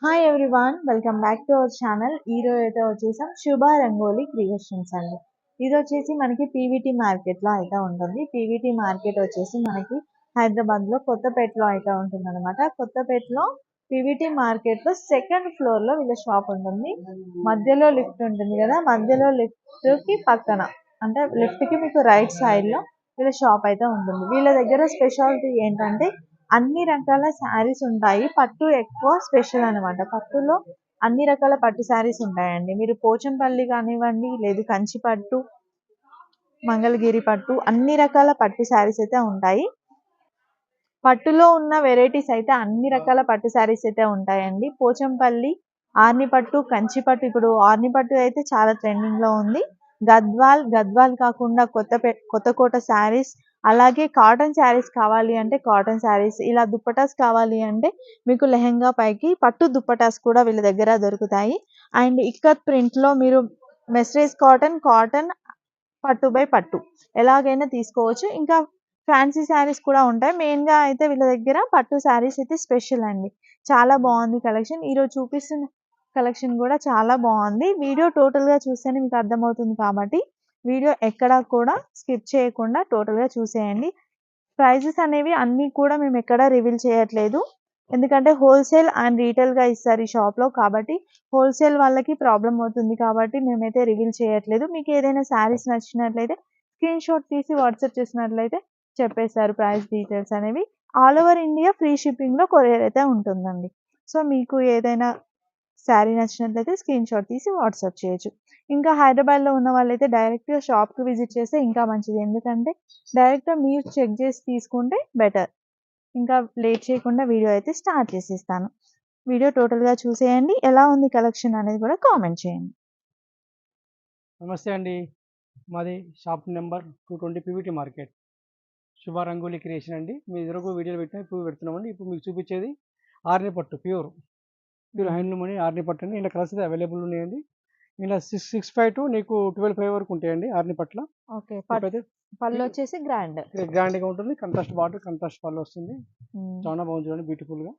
Hi everyone, welcome back to our channel. ఈరోజు అయితే వచ్చేసాం శుభ రంగోలీ క్రియేషన్స్ అండి. ఇది వచ్చేసి మనకి పీవీటీ మార్కెట్లో అయితే ఉంటుంది. పీవీటీ మార్కెట్ వచ్చేసి మనకి హైదరాబాద్లో కొత్తపేటలో అయితే ఉంటుంది అనమాట. కొత్తపేటలో పీవీటీ మార్కెట్లో సెకండ్ ఫ్లోర్లో వీళ్ళ షాప్ ఉంటుంది. మధ్యలో లిఫ్ట్ ఉంటుంది కదా, మధ్యలో లిఫ్ట్కి పక్కన అంటే లిఫ్ట్కి మీకు రైట్ సైడ్లో వీళ్ళ షాప్ అయితే ఉంటుంది. వీళ్ళ దగ్గర స్పెషాలిటీ ఏంటంటే అన్ని రకాల శారీస్ ఉంటాయి. పట్టు ఎక్కువ స్పెషల్ అనమాట. పట్టులో అన్ని రకాల పట్టు శారీస్ ఉంటాయండి. మీరు పోచంపల్లి కానివ్వండి, లేదు కంచి పట్టు, మంగళగిరి పట్టు, అన్ని రకాల పట్టు శారీస్ అయితే ఉంటాయి. పట్టులో ఉన్న వెరైటీస్ అయితే అన్ని రకాల పట్టు శారీస్ అయితే ఉంటాయండి. పోచంపల్లి, ఆర్ని పట్టు, కంచి పట్టు, ఇప్పుడు ఆర్ని పట్టు అయితే చాలా ట్రెండింగ్లో ఉంది. గద్వాల్ కాకుండా కొత్తకోట శారీస్, అలాగే కాటన్ శారీస్ కావాలి అంటే కాటన్ శారీస్, ఇలా దుప్పటాస్ కావాలి అంటే మీకు లెహెంగా పైకి పట్టు దుప్పటాస్ కూడా వీళ్ళ దగ్గర దొరుకుతాయి. అండ్ ఇక్కత్ ప్రింట్లో మీరు మెస్రేజ్ కాటన్ పట్టు బై పట్టు ఎలాగైనా తీసుకోవచ్చు. ఇంకా ఫ్యాన్సీ శారీస్ కూడా ఉంటాయి. మెయిన్గా అయితే వీళ్ళ దగ్గర పట్టు శారీస్ అయితే స్పెషల్ అండి. చాలా బాగుంది కలెక్షన్. ఈరోజు చూపిస్తున్న కలెక్షన్ కూడా చాలా బాగుంది. వీడియో టోటల్గా చూస్తేనే మీకు అర్థమవుతుంది కాబట్టి వీడియో ఎక్కడా కూడా స్కిప్ చేయకుండా టోటల్గా చూసేయండి. ప్రైజెస్ అనేవి అన్నీ కూడా మేము ఎక్కడా రివీల్ చేయట్లేదు. ఎందుకంటే హోల్సేల్ అండ్ రీటైల్గా ఇస్తారు ఈ షాప్లో, కాబట్టి హోల్సేల్ వాళ్ళకి ప్రాబ్లం అవుతుంది కాబట్టి మేమైతే రివీల్ చేయట్లేదు. మీకు ఏదైనా శారీస్ నచ్చినట్లయితే స్క్రీన్ షాట్ తీసి వాట్సాప్ చేసినట్లయితే చెప్పేశారు ప్రైస్ డీటెయిల్స్ అనేవి. ఆల్ ఓవర్ ఇండియా ఫ్రీ షిప్పింగ్లో కొరియర్ అయితే ఉంటుందండి. సో మీకు ఏదైనా శారీ నచ్చినట్లయితే స్క్రీన్ షాట్ తీసి వాట్సాప్ చేయొచ్చు. ఇంకా హైదరాబాద్లో ఉన్న వాళ్ళైతే డైరెక్ట్గా షాప్కి విజిట్ చేస్తే ఇంకా మంచిది. ఎందుకంటే డైరెక్ట్గా మీరు చెక్ చేసి తీసుకుంటే బెటర్. ఇంకా లేట్ చేయకుండా వీడియో అయితే స్టార్ట్ చేసేస్తాను. వీడియో టోటల్గా చూసేయండి. ఎలా ఉంది కలెక్షన్ అనేది కూడా కామెంట్ చేయండి. నమస్తే అండి. మాది షాప్ నెంబర్ 220 పీవీటీ మార్కెట్, శుభ రంగోలీ క్రియేషన్ అండి. మీ ఎదురుకు వీడియోలు పెట్టినా ఇప్పుడు పెడుతున్నామండి. ఇప్పుడు మీకు చూపించేది ఆర్ని పట్టు, ప్యూర్ హ్యాండ్లూమ్ అని ఆర్ని పట్టు అండి. ఇలా కలర్స్ అవైలబుల్ ఉన్నాయండి. ఇలా 665 టు నీకు 12.5 వరకు ఉంటాయండి ఆర్ని పట్ల. ఓకే, పళ్ళు వచ్చేసి గ్రాండ్గా ఉంటుంది. కంట్రాస్ట్ బార్డర్, కంట్రాస్ట్ పళ్ళు వస్తుంది. చాలా బాగుంది చూడండి, బ్యూటిఫుల్గా.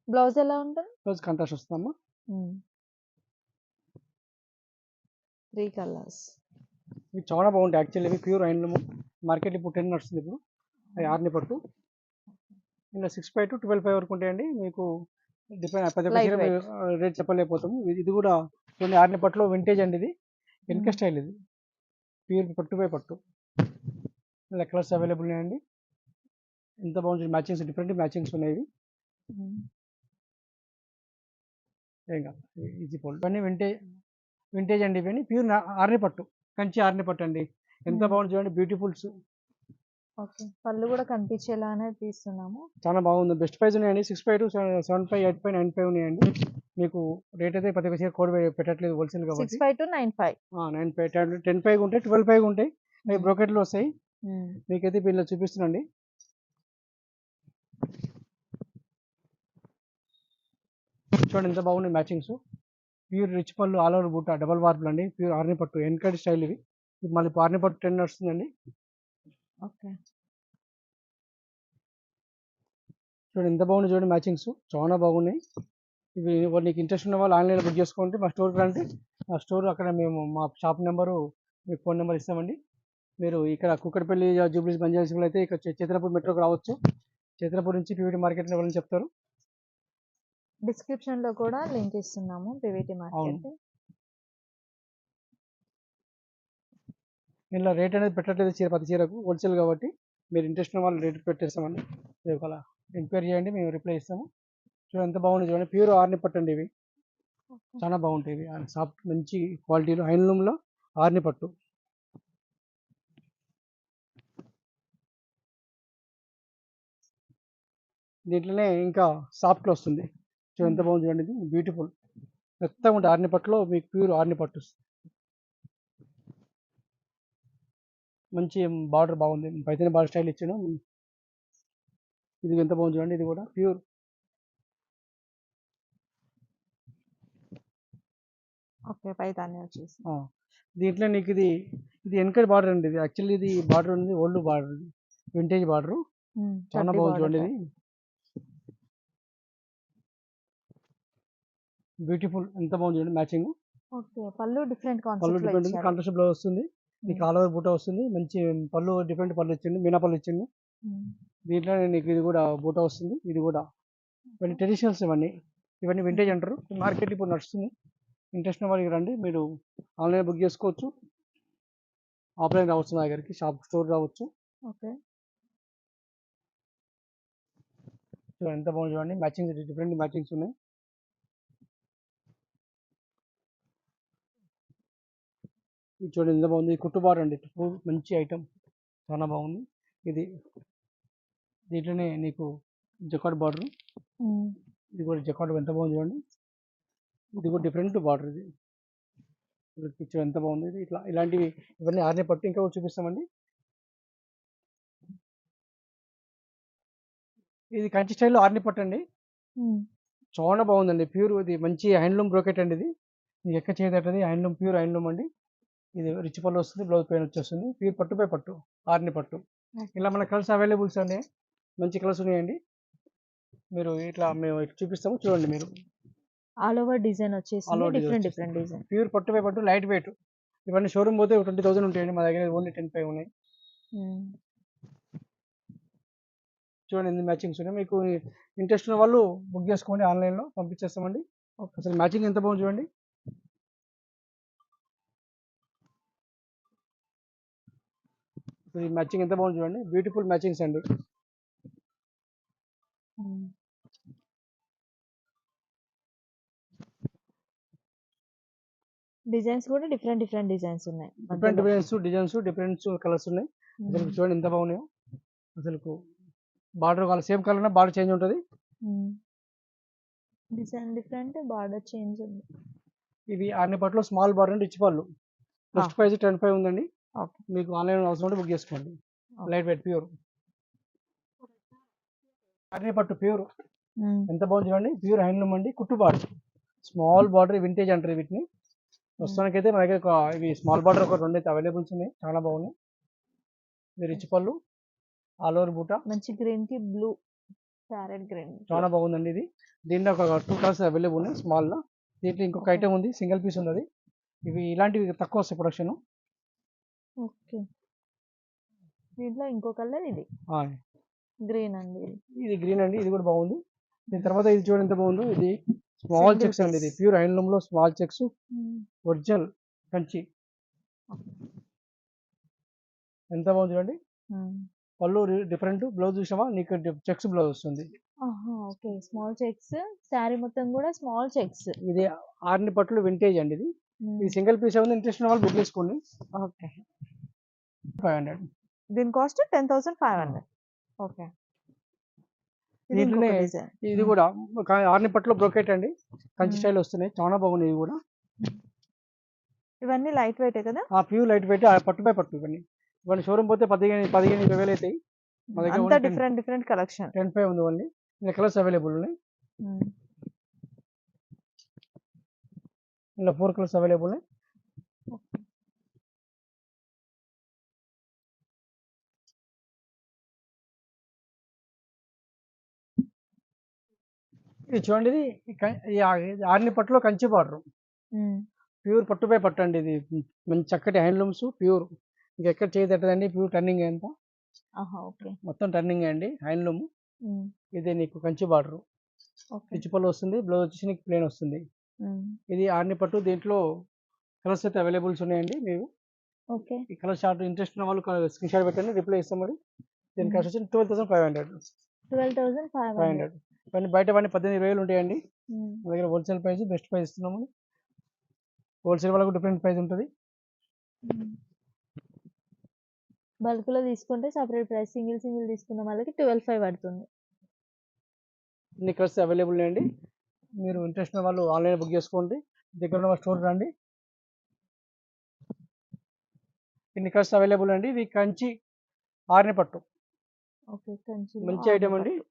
బ్లౌజ్ ఎలా ఉంటుంది? ప్లస్ కంట్రాస్ట్ వస్తుందమ్మా. 3 కలర్స్. ఇవి చాలా బాగుంటాయి యాక్చువల్లీ. ఇవి ప్యూర్ హ్యాండ్లూమ్. మార్కెట్ ఇప్పుడు 10 నడుస్తుంది. ఇప్పుడు అది ఆర్ని పట్టు. ఇలా 6.5 టు 12.5 వరకు ఉంటాయండి. మీకు డిపెండ్ ప్రతి ఒక్క చీర రేట్ చెప్పలేకపోతాము. ఇది కూడా కొన్ని ఆర్ని పట్టులో వింటేజ్ అండి. ఇది వెనక స్టైల్, ఇది ప్యూర్ పట్టు బై పట్టు. ఇలా కలర్స్ అవైలబుల్ ఉన్నాయండి. ఎంత బాగుంది, మ్యాచింగ్స్, డిఫరెంట్ మ్యాచింగ్స్ ఉన్నాయి. ఏం కాదు, ఈజీ పోల్. ఇవన్నీ వింటేజ్ అండి. ఇవన్నీ ప్యూర్ ఆర్ని పట్టు, కంచి ఆర్ని పట్టు అండి. ఎంత బాగుంది చూడండి, బ్యూటిఫుల్స్. ఓకే, పళ్ళు కూడా కనిపించేలానే తీస్తున్నాము. చాలా బాగుంది. బెస్ట్ ప్రైస్ ఉన్నాయండి. 6.5 టు 7.5, 8.5, 9.5 ఉన్నాయండి. మీకు రేట్ అయితే ప్రతి ఒక్క కోడ్ పెట్టట్లేదు, హోల్సేల్ కాబట్టి. 6.5 to 9.5. 9.5, 10.5 ఉంటాయి, 12.5 ఉంటాయి. అవి బ్రోకెట్లో వస్తాయి. మీకైతే వీళ్ళు చూపిస్తున్నాండి. చూడండి ఎంత బాగున్నాయి మ్యాచింగ్స్. ప్యూర్ రిచ్ పళ్ళు, ఆల్ ఓవర్ బూట, డబల్ వార్పులు అండి. ప్యూర్ ఆర్ని పట్టు, ఎన్కడ్ స్టైల్. ఇవి మళ్ళీ ఆర్ని పట్టు 10 నడుస్తుందండి. ఓకే, చూడండి ఎంత బాగుంది చూడండి, మ్యాచింగ్స్ చాలా బాగున్నాయి. ఇవి నీకు ఇంట్రెస్ట్ ఉన్న వాళ్ళు ఆన్లైన్లో బుక్ చేసుకోండి. మా స్టోర్కి రండి. మా స్టోర్ అక్కడ మేము మా షాప్ నెంబరు, మీకు ఫోన్ నెంబర్ ఇస్తామండి. మీరు ఇక్కడ కుక్కడపల్లి, జూబ్లీస్, బంజారాహిల్స్లో అయితే ఇక్కడ చిత్రపూర్ మెట్రోకి రావచ్చు. చిత్రపూర్ నుంచి పీవీటీ మార్కెట్లో వాళ్ళని చెప్తారు. డిస్క్రిప్షన్లో కూడా లింక్ ఇస్తున్నాము పీవీటీ మార్కెట్. ఇలా రేట్ అనేది పెట్టట్లేదు చీర, ప్రతి చీరకు హోల్సేల్ కాబట్టి మీరు ఇంట్రెస్ట్ ఉన్న వాళ్ళు రేట్ పెట్టేస్తామండి. ఒకవేళ ఎంక్వైరీ చేయండి, మేము రిప్లై ఇస్తాము. చూడండి ఎంత బాగుంది చూడండి, ప్యూర్ ఆర్ని పట్టు అండి. ఇవి చాలా బాగుంటాయి. ఇవి సాఫ్ట్ మంచి క్వాలిటీలో హ్యాండ్లూమ్లో ఆర్ని పట్టు. దీంట్లోనే ఇంకా సాఫ్ట్లో వస్తుంది. చూడండి ఎంత బాగుంది చూడండి, ఇది బ్యూటిఫుల్. మెత్తగా ఉంటుంది ఆర్ని పట్టులో, మీకు ప్యూర్ ఆర్ని పట్టు. మంచి బార్డర్ బాగుంది, పైతేనే బార్డర్ స్టైల్ ఇచ్చాను. ఇది ఎంత బాగుంది చూడండి, ఇది కూడా ప్యూర్. ఓకే, పైతాని వచ్చేసి దీంట్లో నీకు ఇది వెనకటి బార్డర్ అండి. ఇది యాక్చువల్లీ ఇది బార్డర్ ఉంది, ఓల్డ్ బార్డర్, వింటేజ్ బార్డర్. చాలా బాగుంది చూడండి. ఇది బ్యూటిఫుల్, ఎంత బాగుంది చూడండి మ్యాచింగ్. ఓకే. పళ్ళు డిఫరెంట్ పళ్ళు కాన్సెప్ట్‌లో డిఫరెంట్ ఉంది, ఇచ్చారు. కాంట్రాస్ట్ బ్లౌజ్ వస్తుంది. నీకు హ్మ్. ఆల్ ఓవర్ బూటా వస్తుంది. మంచి పళ్ళు డిఫరెంట్ పళ్ళు ఇచ్చిండు, మీనా పళ్ళు ఇచ్చిండు. హ్మ్. దీంట్లో నీకు ఇది కూడా బూటా వస్తుంది. ఇది కూడా ఇవన్నీ ట్రెడిషనల్స్, ఇవన్నీ వింటేజ్ అంటారు. మార్కెట్ ఇప్పుడు నడుస్తుంది. ఇంట్రెస్ట్ ఉన్న వాళ్ళకి రండి, మీరు ఆన్లైన్ బుక్ చేసుకోవచ్చు, ఆఫ్లైన్ రావచ్చు నా దగ్గరికి, స్టోర్ రావచ్చు. ఓకే. చూడండి ఎంత బాగుంది చూడండి, మ్యాచింగ్ డిఫరెంట్ మ్యాచింగ్స్ ఉన్నాయి. ఇది చూడండి ఎంత బాగుంది, కుట్టుబార్ అండి, మంచి ఐటమ్, చాలా బాగుంది. ఇది దీంట్లోనే నీకు జకాట్ బార్డర్, హ్మ్. ఇది కూడా జకాట్ ఎంత బాగుంది చూడండి. ఇది కూడా డిఫరెంట్ బార్డర్, ఇది పిక్చర్ ఎంత బాగుంది. ఇది ఇలాంటివి ఇవన్నీ ఆర్నే పట్టు ఇంకా కూడా చూపిస్తామండి. ఇది కంచి స్టైల్లో ఆర్ని పట్టు అండి, హ్మ్. చాలా బాగుందండి. ప్యూర్, ఇది మంచి హ్యాండ్లూమ్ బ్రోకెట్ అండి. ఇది మీకు ఎక్కడ చేయదట్టది హ్యాండ్లూమ్, ప్యూర్ హ్యాండ్లూమ్ అండి. ఇది రిచ్ పళ్ళు వస్తుంది, బ్లౌజ్ పైన వచ్చేస్తుంది. ప్యూర్ పట్టుపై పట్టు, ఆర్ని పట్టు. ఇలా మన కలర్స్ అవైలబుల్స్ అండి, మంచి కలర్స్ ఉన్నాయండి. మీరు మేము ఇట్లా చూపిస్తాము చూడండి. మీరు ఆల్ ఓవర్ డిజైన్ ఆల్ వచ్చేసింది. Over different different design. Pure పట్టుపై పట్టు, లైట్ వెయిట్. ఇవన్నీ షోరూమ్ పోతే 20,000 ఉంటాయండి, మా దగ్గర ఓన్లీ 10,500 ఉన్నాయి. హ్మ్. చూడండి ఎన్ని మ్యాచింగ్స్ ఉన్నాయి. మీకు ఇంట్రెస్ట్ ఉన్న వాళ్ళు బుక్ చేసుకోండి, ఆన్లైన్లో పంపించేస్తామండి. ఓకే. అసలు మ్యాచింగ్ ఎంత బాగుంది చూడండి. ఈ మ్యాచింగ్ ఎంత బాగుంది చూడండి, బ్యూటిఫుల్ మ్యాచింగ్స్ అండి. హ్మ్. డిజైన్స్ కూడా డిఫరెంట్ డిఫరెంట్ డిజైన్స్ ఉన్నాయి డిఫరెంట్ మధ్యలో. డిజైన్స్ డిఫరెంట్ కలర్స్ ఉన్నాయి. అసలు హ్మ్. చూడండి ఎంత బాగున్నాయో. అసలు border colour same colour border change ఉంటుంది. హ్మ్. డిజైన్ డిఫరెంట్, బార్డర్ చేంజ్ ఉంది. ఇవి అన్ని పట్లో స్మాల్ బార్డర్ అండి, రిచ్ పళ్ళు. నెక్స్ట్ ప్రైస్ 10,500 ఉందండి. ఓకే. మీకు ఆన్లైన్ అవసరం ఉంటే బుక్ చేసుకోండి. లైట్ వెయిట్ ప్యూర్ అన్ని పట్టు ప్యూర్, హ్మ్. ఎంత బాగుంది చూడండి. ప్యూర్ హ్యాండ్లూమ్ అండి, కుట్టు బార్డర్, స్మాల్ బార్డర్, వింటేజ్ అంటారు వీటిని. ప్రస్తుతానికి అయితే మన దగ్గర ఇవి స్మాల్ బార్డర్ ఒక 2 అయితే అవైలబుల్స్ ఉన్నాయి, చాలా బాగున్నాయి. ఇది రిచ్ పళ్ళు, ఆల్ ఓవర్ బూటా, మంచి గ్రీన్ కి బ్లూ, ప్యారెట్ గ్రీన్. చాలా బాగుందండి. ఇది దీంట్లో ఒక 2 కలర్స్ అవైలబుల్ ఉన్నాయి స్మాల్లో. దీంట్లో ఇంకొక ఓకే. ఐటమ్ ఉంది, సింగిల్ పీస్ ఉన్నది. ఇవి ఇలాంటివి తక్కువ వస్తాయి ప్రొడక్షన్. ఓకే. దీంట్లో ఇంకో కలర్ ఇది గ్రీన్ అండి. ఇది గ్రీన్ అండి, ఇది కూడా బాగుంది. దీని తర్వాత ఇది చూడండి ఎంత బాగుందో. ఇది స్మాల్ సింగిల్ చెక్స్ అండి, ఇది పీస్. ప్యూర్ హ్యాండ్లూమ్ లో స్మాల్ చెక్స్, హ్మ్. ఒరిజినల్ కంచి. ఎంత బాగుంది చూడండి. హ్మ్. పళ్ళు డిఫరెంట్, బ్లౌజ్ చూసావా, నీకు చెక్స్ బ్లౌజ్ వస్తుంది. ఆహా! ఓకే. స్మాల్ చెక్స్, శారీ మొత్తం కూడా స్మాల్ చెక్స్. ఇది ఆర్ని పట్టులు వింటేజ్ అండి. ఇది హ్మ్. ఇది సింగిల్ పీస్ ఏమైనా ఇంట్రెస్ట్ ఉన్న వాళ్ళు బుక్ చేసుకోండి. ఓకే. 500. దీని కాస్ట్ 10,500. ఓకే. ఇది దీంట్లోనే ఇంకొక డిజైన్. ఇది కూడా ఒక ఆర్ని పట్టులో బ్రోకెట్ అండి, కంచి హ్మ్. స్టైల్ వస్తున్నాయి, చాలా బాగున్నాయి ఇవి కూడా. ఇవన్నీ లైట్ వెయిటే కదా? ప్యూర్ లైట్ వెయిట్, పట్టుపై పట్టు. ఇవన్నీ షోరూమ్ పోతే 15-20 అవుతాయి, మా దగ్గర అంతా ఓన్లీ డిఫరెంట్ డిఫరెంట్ కలెక్షన్. 10,500 ఉంది ఓన్లీ. ఇలా కలర్స్ అవైలబుల్ ఉన్నాయి. హ్మ్. ఇలా 4 కలర్స్ అవైలబుల్ ఉన్నాయి. ఓకే. ఇది చూడండి, ఇది ఆర్ని పట్టులో కంచి బార్డర్, హ్మ్. ప్యూర్ పట్టుపై పట్టు అండి. ఇది మంచి చక్కటి హ్యాండ్లూమ్స్, ప్యూర్, ఇంకా ఎక్కడ చేయదట్టదండి. ప్యూర్ టర్నింగ్ అంతా, ఆహా! ఓకే. మొత్తం టర్నింగ్ అండి, హ్యాండ్లూమ్. హ్మ్. ఇది నీకు కంచి బార్డర్, ఓకే. రిచ్ పళ్ళు వస్తుంది, బ్లౌజ్ వచ్చేసి నీకు ప్లేన్ వస్తుంది. హ్మ్. ఇది ఆర్ని పట్టు, దీంట్లో కలర్స్ అయితే అవైలబుల్స్ ఉన్నాయండి. మీరు ఓకే. ఈ కలర్ షార్ట్ ఇంట్రెస్ట్ ఉన్న వాళ్ళు స్క్రీన్ షాట్ పెట్టండి, రిప్లై ఇస్తాం. మరి దీని హ్మ్. కాస్ట్ వచ్చి 12,500. 12,500. ఇవన్నీ బయట 18,000 ఉంటాయండి. హ్మ్. మా దగ్గర హోల్సేల్ ప్రైస్, బెస్ట్ ప్రైస్ ఇస్తున్నాము. హోల్సేల్ వాళ్ళకు డిఫరెంట్ ప్రైస్ ఉంటుంది. హ్మ్. బల్క్‌లో తీసుకుంటే సెపరేట్ ప్రైస్. సింగిల్ సింగిల్ తీసుకున్న వాళ్ళకి 12,500 పడుతుంది. ఇన్ని కలర్స్ అవైలబుల్ ఉన్నాయండి. మీరు ఇంట్రెస్ట్ ఉన్న వాళ్ళు ఆన్లైన్ బుక్ చేసుకోండి, దగ్గర ఉన్న స్టోర్ రండి. ఇన్ని కలర్స్ అవైలబుల్ అండి. ఇది కంచి ఆర్ని పట్టు, ఓకే. కంచిలో మంచి ఆర్ని ఐటమ్ అండి. పట్టు.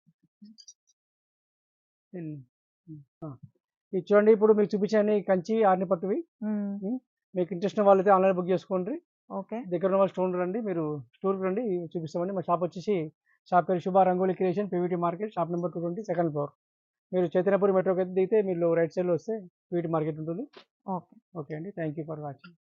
ఇది చూడండి, ఇప్పుడు మీకు చూపించాను కంచి ఆర్ని పట్టువి. హ్మ్. మీకు ఇంట్రెస్ట్ ఉన్న వాళ్ళైతే ఆన్లైన్ బుక్ చేసుకోండి. ఓకే. దగ్గర ఉన్న వాళ్ళు స్టోర్ రండి, మీరు స్టోర్కి రండి, చూపిస్తామండి. మా షాప్ వచ్చేసి, షాప్ పేరు శుభ rangoli creation, PVT market, shop number 220, second floor. మీరు చైతన్యపురి మెట్రోకి దిగితే మీరు రైట్ సైడ్లో వస్తే పీవీటీ మార్కెట్ ఉంటుంది. ఓకే. ఓకే అండి, థ్యాంక్ యూ ఫర్ వాచింగ్.